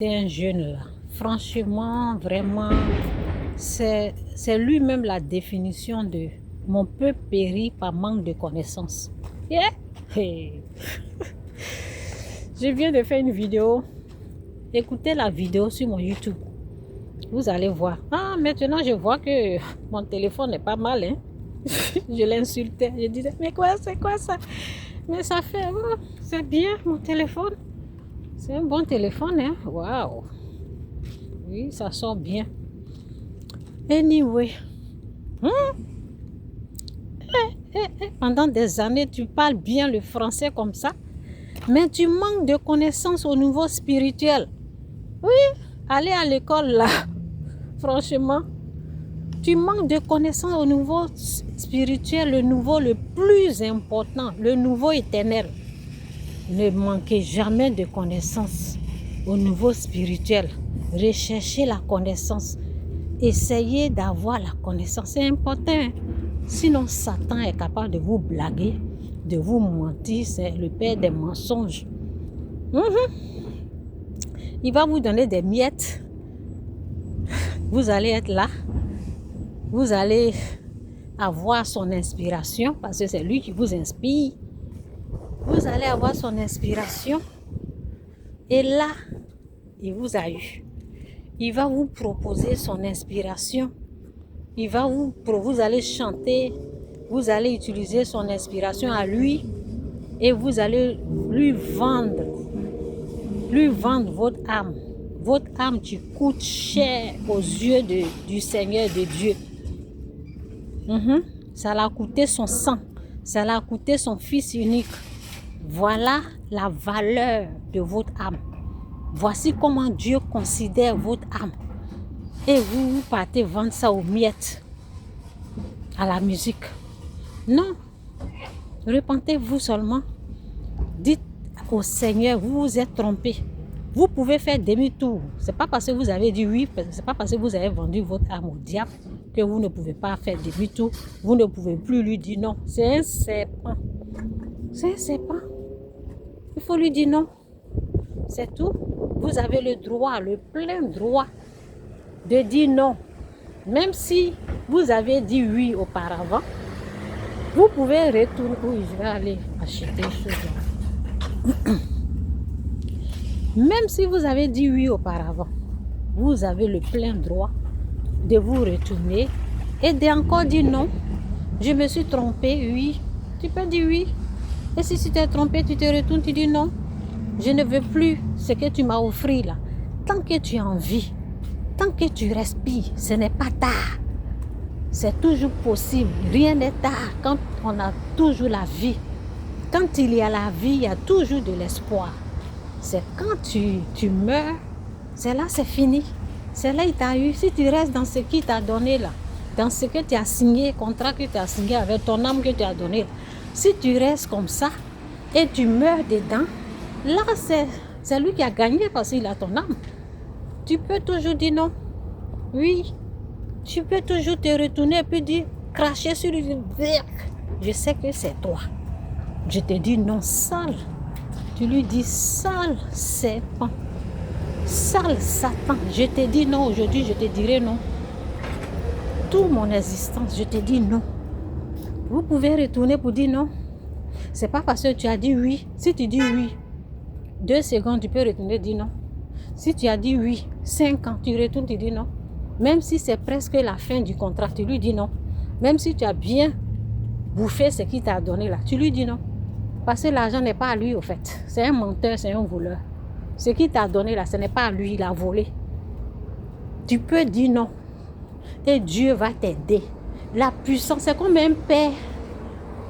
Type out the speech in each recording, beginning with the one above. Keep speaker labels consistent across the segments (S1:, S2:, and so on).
S1: C'est un jeune là. Franchement, vraiment, c'est lui-même la définition de mon peuple périt par manque de connaissances. Yeah. Hey. Je viens de faire une vidéo. Écoutez la vidéo sur mon YouTube. Vous allez voir. Ah, maintenant je vois que mon téléphone est pas mal. Hein? Je l'insultais. Je disais, mais quoi, c'est quoi ça? Mais ça fait, oh, c'est bien mon téléphone. C'est un bon téléphone, hein? Waouh! Oui, ça sort bien. Anyway. Pendant des années, tu parles bien le français comme ça, mais tu manques de connaissances au niveau spirituel. Oui, aller à l'école là, franchement, tu manques de connaissances au niveau spirituel, le nouveau le plus important, le nouveau éternel. Ne manquez jamais de connaissances au niveau spirituel. Recherchez la connaissance. Essayez d'avoir la connaissance. C'est important. Sinon, Satan est capable de vous blaguer, de vous mentir. C'est le père des mensonges. Il va vous donner des miettes. Vous allez être là. Vous allez avoir son inspiration parce que c'est lui qui vous inspire. Vous allez avoir son inspiration. Et là, il vous a eu. Il va vous proposer son inspiration. Vous allez chanter, vous allez utiliser son inspiration à lui et vous allez lui vendre votre âme. Votre âme, tu coûtes cher aux yeux du Seigneur de Dieu. Ça l'a coûté son sang, ça l'a coûté son fils unique. Voilà la valeur de votre âme. Voici comment Dieu considère votre âme. Et vous partez vendre ça aux miettes, à la musique. Non. Repentez-vous seulement. Dites au Seigneur, vous vous êtes trompé. Vous pouvez faire demi-tour. C'est pas parce que vous avez dit oui, c'est pas parce que vous avez vendu votre âme au diable que vous ne pouvez pas faire demi-tour. Vous ne pouvez plus lui dire non. C'est un serpent. C'est un serpent. Il faut lui dire non. C'est tout. Vous avez le droit, le plein droit de dire non. Même si vous avez dit oui auparavant, vous pouvez retourner. Oui, je vais aller acheter des choses. Même si vous avez dit oui auparavant, vous avez le plein droit de vous retourner et d'encore dire non. Je me suis trompé, oui. Tu peux dire oui. Et si tu t'es trompé, tu te retournes, tu dis non. Je ne veux plus ce que tu m'as offert là. Tant que tu es en vie, tant que tu respires, ce n'est pas tard. C'est toujours possible. Rien n'est tard quand on a toujours la vie. Quand il y a la vie, il y a toujours de l'espoir. C'est quand tu meurs, c'est là, c'est fini. C'est là, il t'a eu. Si tu restes dans ce qu'il t'a donné là, dans ce que tu as signé, contrat que tu as signé avec ton âme que tu as donné, si tu restes comme ça et tu meurs dedans, là, c'est lui qui a gagné parce qu'il a ton âme. Tu peux toujours dire non. Oui. Tu peux toujours te retourner et puis dire, cracher sur lui. Je sais que c'est toi. Je te dis non, sale. Tu lui dis, sale serpent. Sale Satan. Je te dis non aujourd'hui, je te dirai non. Toute mon existence, je te dis non. Vous pouvez retourner pour dire non. C'est pas parce que tu as dit oui. Si tu dis oui, 2 secondes, tu peux retourner et dire non. Si tu as dit oui, 5 ans, tu retournes, tu dis non. Même si c'est presque la fin du contrat, tu lui dis non. Même si tu as bien bouffé ce qu'il t'a donné là, tu lui dis non. Parce que l'argent n'est pas à lui au fait. C'est un menteur, c'est un voleur. Ce qu'il t'a donné là, ce n'est pas à lui, il a volé. Tu peux dire non. Et Dieu va t'aider. La puissance, c'est comme un père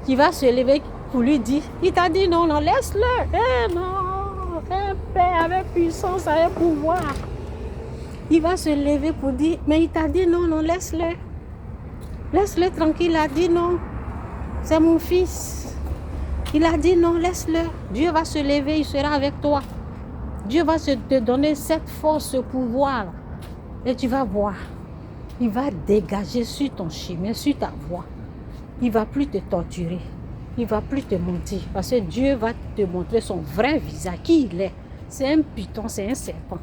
S1: qui va se lever pour lui dire, il t'a dit non, non, laisse-le. Eh non, un père avec puissance, avec pouvoir. Il va se lever pour dire, mais il t'a dit non, non, laisse-le. Laisse-le tranquille, il a dit non. C'est mon fils. Il a dit non, laisse-le. Dieu va se lever, il sera avec toi. Dieu va te donner cette force, ce pouvoir. Et tu vas voir. Il va dégager sur ton chemin, sur ta voie. Il ne va plus te torturer. Il ne va plus te mentir. Parce que Dieu va te montrer son vrai visage, qui il est. C'est un python, c'est un serpent.